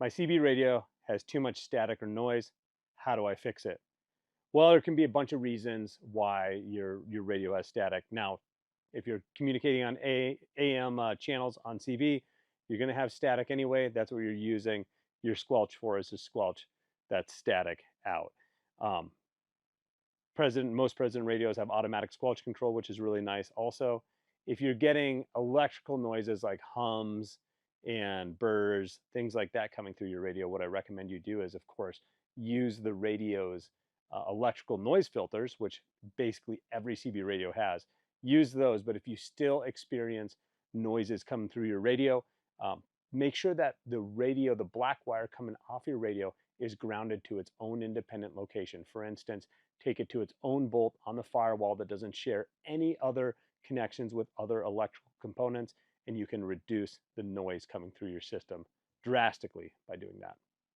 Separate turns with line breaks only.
My CB radio has too much static or noise. How do I fix it? Well, there can be a bunch of reasons why your radio has static. Now, if you're communicating on AM channels on CB, you're going to have static anyway. That's what you're using your squelch for, is to squelch that static out. Um, most president radios have automatic squelch control, which is really nice. Also, if you're getting electrical noises like hums and burrs, things like that coming through your radio, what I recommend you do is, of course, use the radio's electrical noise filters, which basically every CB radio has. Use those, but if you still experience noises coming through your radio, um, make sure that the radio, the black wire coming off your radio, is grounded to its own independent location. For instance, take it to its own bolt on the firewall that doesn't share any other connections with other electrical components, and you can reduce the noise coming through your system drastically by doing that.